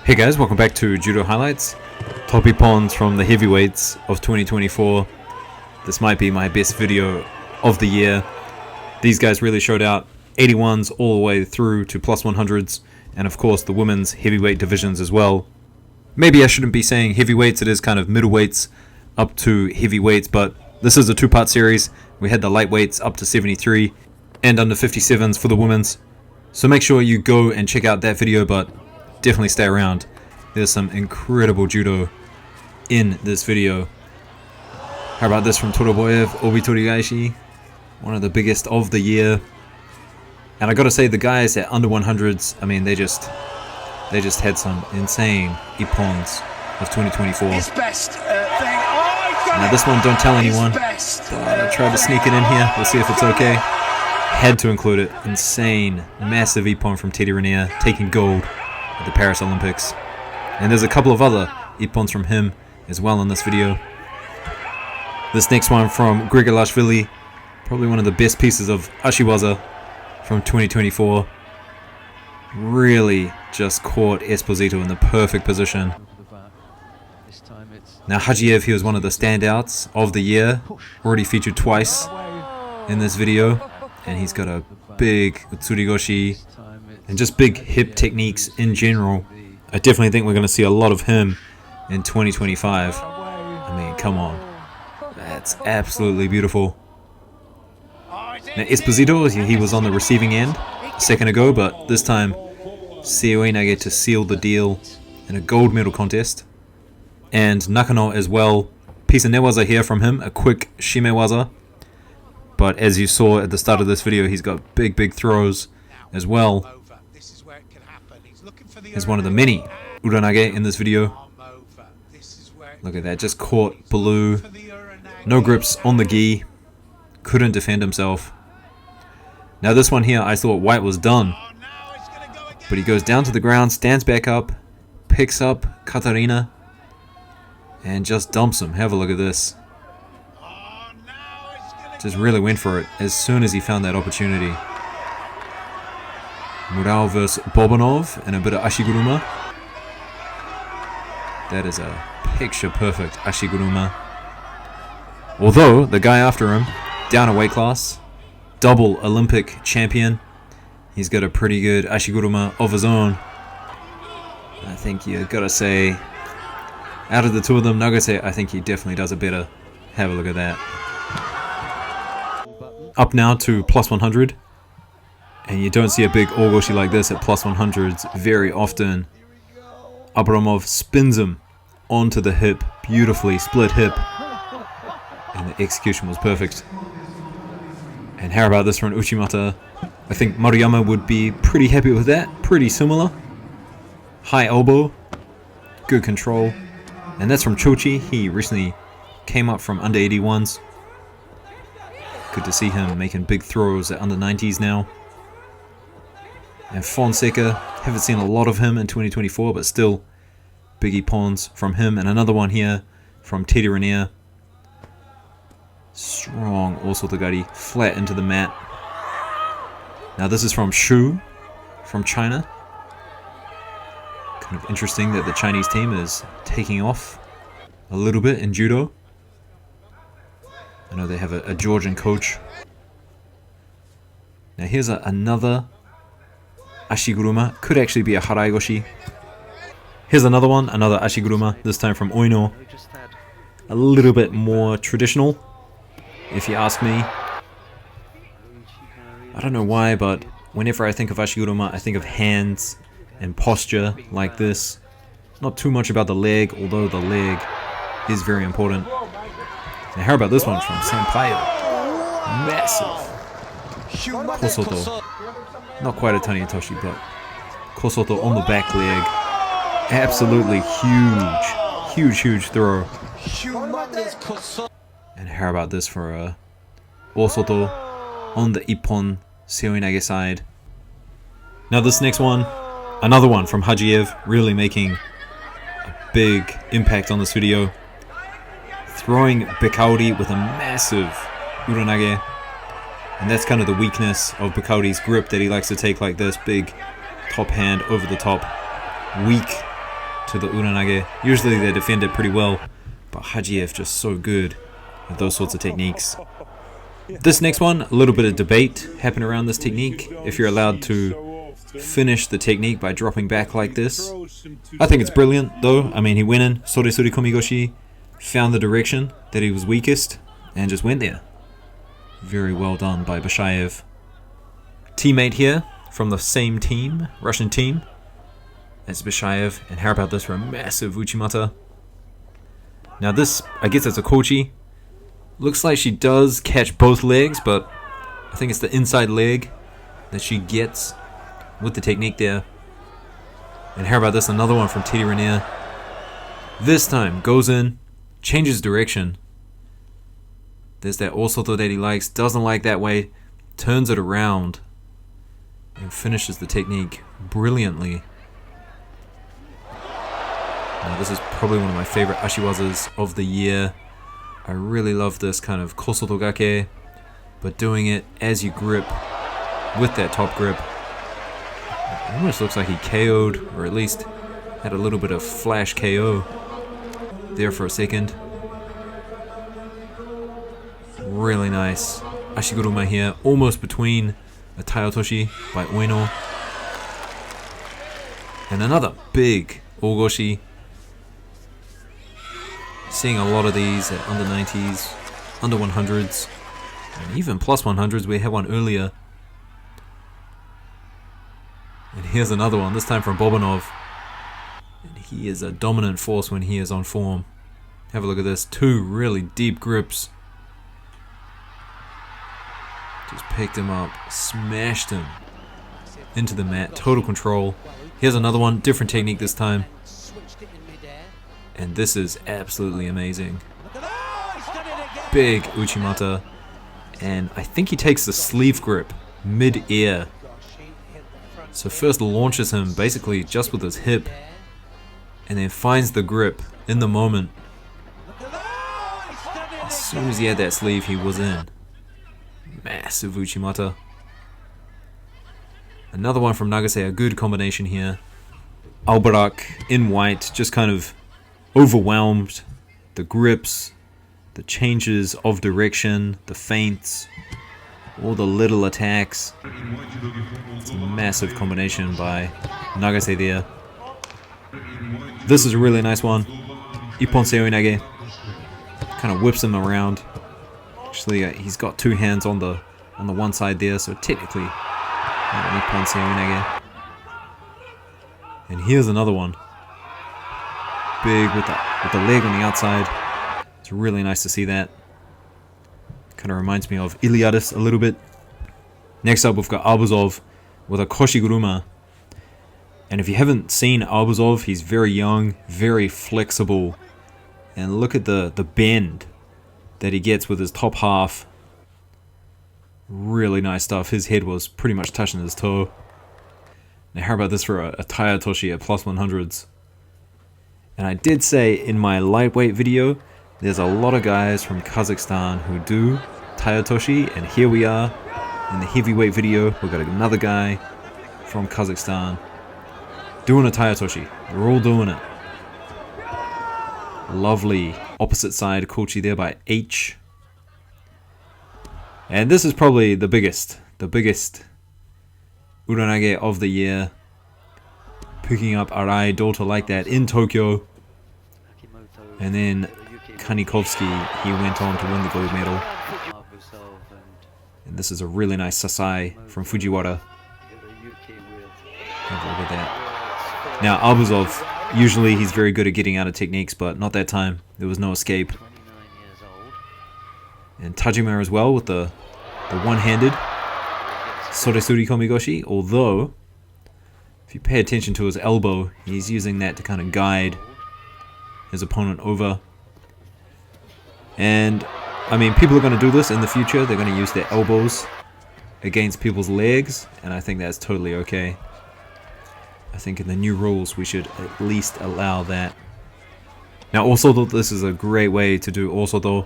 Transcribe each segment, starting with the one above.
Hey guys, welcome back to Judo Highlights. Top IPPONS from the heavyweights of 2024. This might be my best video of the year. These guys really showed out. 81s all the way through to plus 100s, and of course the women's heavyweight divisions as well. Maybe I shouldn't be saying heavyweights, it is kind of middleweights up to heavyweights, but this is a two-part series. We had the lightweights up to 73 and under 57s for the women's. So make sure you go and check out that video, but definitely stay around. There's some incredible judo in this video. How about this from Toroboyev, Obitorigaishi, one of the biggest of the year. And I gotta say, the guys at under 100s, I mean, they just had some insane IPPONS of 2024. Now this one, don't tell anyone, but I tried to sneak it in here. We'll see if it's okay. Had to include it. Insane, massive IPPON from Teddy Riner, taking gold at the Paris Olympics. And there's a couple of other IPPONs from him as well in this video. This next one from Grigolashvili, probably one of the best pieces of Ashiwaza from 2024. Really just caught Esposito in the perfect position. Now Hajiev, he was one of the standouts of the year, already featured twice in this video, and he's got a big Utsurigoshi and just big hip techniques in general. I definitely think we're going to see a lot of him in 2025. I mean, come on. That's absolutely beautiful. Now Esposito, he was on the receiving end a second ago, but this time Seoinage to seal the deal in a gold medal contest. And Nakano as well. Piece of newaza here from him, a quick shimewaza. But as you saw at the start of this video, he's got big throws as well. Here's one of the many uranage in this video. Look at that, just caught blue. No grips on the gi. Couldn't defend himself. Now this one here, I thought White was done. But he goes down to the ground, stands back up, picks up Katarina, and just dumps him. Have a look at this. Just really went for it as soon as he found that opportunity. Murao versus Bobanov and a bit of Ashiguruma. That is a picture-perfect Ashiguruma. Although, the guy after him, down a weight class, double Olympic champion, he's got a pretty good Ashiguruma of his own. I think you gotta say, out of the two of them, Nagase, I think he definitely does it better. Have a look at that. Up now to plus 100. And you don't see a big ogoshi like this at plus 100s very often. Abramov spins him onto the hip, beautifully split hip. And the execution was perfect. And how about this from Uchimata? I think Maruyama would be pretty happy with that. Pretty similar. High elbow. Good control. And that's from Chochi. He recently came up from under 81s. Good to see him making big throws at under 90s now. And Fonseca, haven't seen a lot of him in 2024, but still big IPPONs from him. And another one here from Teddy Riner. Strong Osotogari, flat into the mat. Now this is from Shu, from China. Kind of interesting that the Chinese team is taking off a little bit in judo. I know they have a Georgian coach. Now here's another Ashiguruma. Could actually be a Haraigoshi. Here's another one, another Ashiguruma, this time from Oino. A little bit more traditional, if you ask me. I don't know why, but whenever I think of Ashiguruma, I think of hands and posture like this. Not too much about the leg, although the leg is very important. Now how about this one from Sampaio? Massive. Kosoto. Not quite a Tanitoshi, but Kosoto on the back leg. Absolutely huge throw. And how about this for Osoto on the IPPON Seoinage side. Now this next one, another one from Hajiev, really making a big impact on this video. Throwing Bekauri with a massive uranage. And that's kind of the weakness of Bekauri's grip, that he likes to take like this, big top hand over the top. Weak to the uranage. Usually they defend it pretty well, but Hajiev just so good at those sorts of techniques. This next one, a little bit of debate happened around this technique. If you're allowed to finish the technique by dropping back like this. I think it's brilliant though. I mean, he went in, Sore Suri Komigoshi, found the direction that he was weakest, and just went there. Very well done by Bashayev. Teammate here from the same team, Russian team, as Bashayev. And how about this for a massive Uchimata? Now this, I guess it's a kochi. Looks like she does catch both legs, but I think it's the inside leg that she gets with the technique there. And how about this, another one from Teddy Riner. This time goes in, changes direction. There's that osoto that he likes, doesn't like that way, turns it around, and finishes the technique brilliantly. Now this is probably one of my favorite ashiwazas of the year. I really love this kind of kosotogake, but doing it as you grip with that top grip. It almost looks like he KO'd, or at least had a little bit of flash KO there for a second. Really nice. Ashiguruma here, almost between a Taiotoshi by Ueno. And another big Ogoshi. Seeing a lot of these at under 90s, under 100s, and even plus 100s. We had one earlier. And here's another one, this time from Bobanov. And he is a dominant force when he is on form. Have a look at this, 2 really deep grips. Just picked him up, smashed him into the mat, total control. Here's another one, different technique this time. And this is absolutely amazing. Big Uchimata. And I think he takes the sleeve grip mid-air. So first launches him basically just with his hip, and then finds the grip in the moment. As soon as he had that sleeve, he was in. Massive Uchimata. Another one from Nagase, a good combination here. Albarak in white, just kind of overwhelmed. The grips, the changes of direction, the feints, all the little attacks. It's a massive combination by Nagase there. This is a really nice one. Ippon Seoinage. Kind of whips him around. Actually, he's got 2 hands on the one side there, so technically an Ippon Seoinage. And here's another one. Big with the leg on the outside. It's really nice to see that. Kind of reminds me of Iliadis a little bit. Next up, we've got Arbuzov with a Koshiguruma. And if you haven't seen Arbuzov, he's very young, very flexible. And look at the bend that he gets with his top half. Really nice stuff. His head was pretty much touching his toe. Now how about this for a Taiotoshi at plus 100s? And I did say in my lightweight video, there's a lot of guys from Kazakhstan who do Taiotoshi, and here we are in the heavyweight video. We've got another guy from Kazakhstan doing a Taiotoshi. We're all doing it. Lovely opposite side kochi there by H. And this is probably the biggest uranage of the year. Picking up Arai Dota like that in Tokyo. And then Kanikovsky, he went on to win the gold medal. And this is a really nice Sasai from Fujiwara. Have a look at that. Now Arbuzov, usually he's very good at getting out of techniques, but not that time. There was no escape. And Tajima as well with the one-handed Soresuri Komigoshi, although if you pay attention to his elbow, he's using that to kind of guide his opponent over. And I mean, people are going to do this in the future. They're going to use their elbows against people's legs, and I think that's totally okay. I think in the new rules we should at least allow that. Now also, this is a great way to do osoto.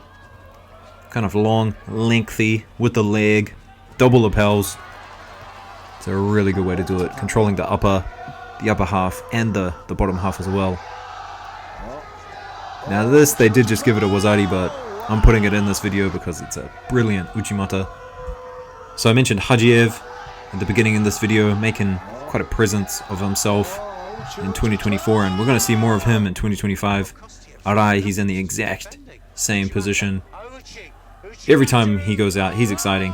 Kind of long, lengthy with the leg, double lapels. It's a really good way to do it. Controlling the upper the upper half and the bottom half as well. Now this, they did just give it a wazari, but I'm putting it in this video because it's a brilliant uchimata. So I mentioned Hajiev at the beginning in this video, making quite a presence of himself in 2024, and we're going to see more of him in 2025. Arai, he's in the exact same position. Every time he goes out, he's exciting.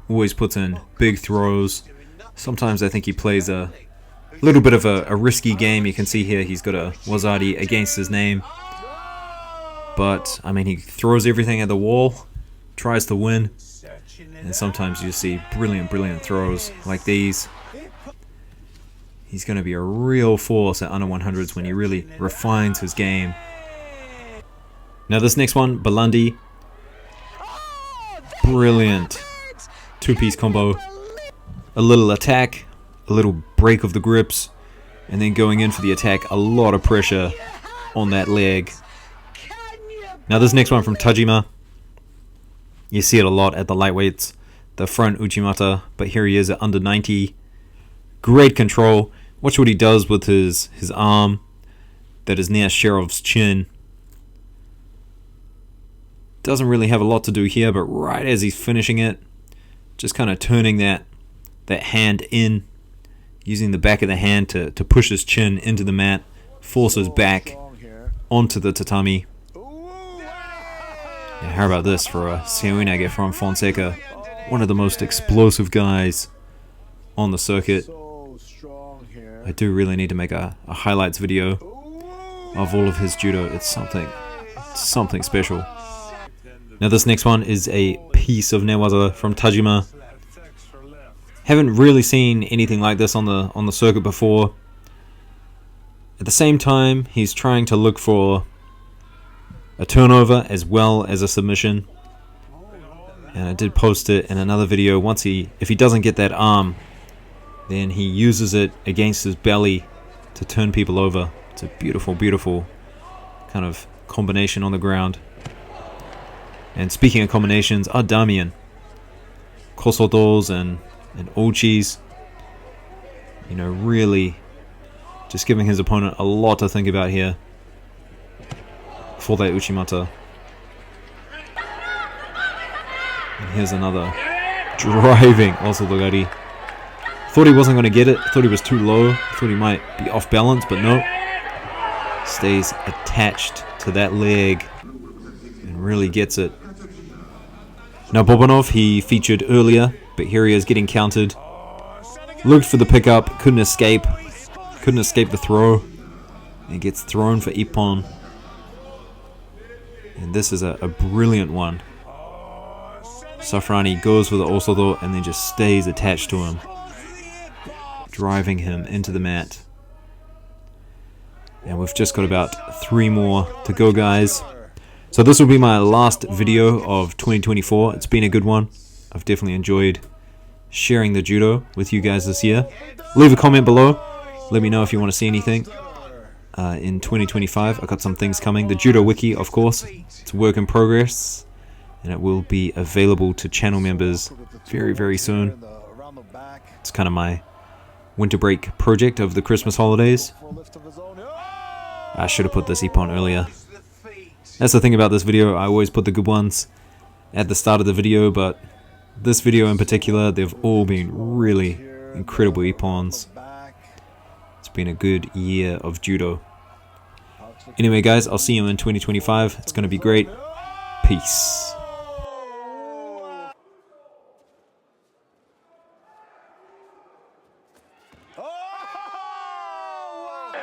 Always puts in big throws. Sometimes I think he plays a little bit of a risky game. You can see here he's got a wazari against his name. But, I mean, he throws everything at the wall, tries to win. And sometimes you see brilliant throws like these. He's going to be a real force at under 100s when he really refines his game. Now this next one, Balandi. Brilliant two-piece combo. A little attack, a little break of the grips, and then going in for the attack, a lot of pressure on that leg. Now this next one from Tajima. You see it a lot at the lightweights, the front uchimata, but here he is at under 90. Great control. Watch what he does with his arm that is near Sherov's chin. Doesn't really have a lot to do here, but right as he's finishing it, just kind of turning that hand in, using the back of the hand to push his chin into the mat, force his back onto the tatami. Yeah, how about this for a Seoinage from Fonseca, one of the most explosive guys on the circuit. I do really need to make a highlights video of all of his judo. It's something special. Now this next one is a piece of newaza from Tajima. Haven't really seen anything like this on the circuit before. At the same time, he's trying to look for a turnover as well as a submission. And I did post it in another video. If he doesn't get that arm, then he uses it against his belly to turn people over. It's a beautiful kind of combination on the ground. And speaking of combinations, Damian, Kosodos and Ochis, you know, really just giving his opponent a lot to think about here for that uchimata. And here's another driving also Logari. Thought he wasn't going to get it, thought he was too low, thought he might be off balance, but no. Stays attached to that leg and really gets it. Now Bobanov, he featured earlier, but here he is getting countered. Looked for the pickup, couldn't escape the throw, and gets thrown for Ippon. And this is a brilliant one. Safrani goes for the osodo and then just stays attached to him, driving him into the mat. And we've just got about 3 more to go, guys. So this will be my last video of 2024. It's been a good one. I've definitely enjoyed sharing the judo with you guys this year. Leave a comment below. Let me know if you want to see anything in 2025. I've got some things coming. The Judo Wiki, of course. It's a work in progress. And it will be available to channel members very soon. It's kind of my winter break project of the Christmas holidays. I should have put this Ippon earlier. That's the thing about this video, I always put the good ones at the start of the video, but this video in particular, they've all been really incredible Ippons. It's been a good year of judo. Anyway guys, I'll see you in 2025. It's going to be great. Peace.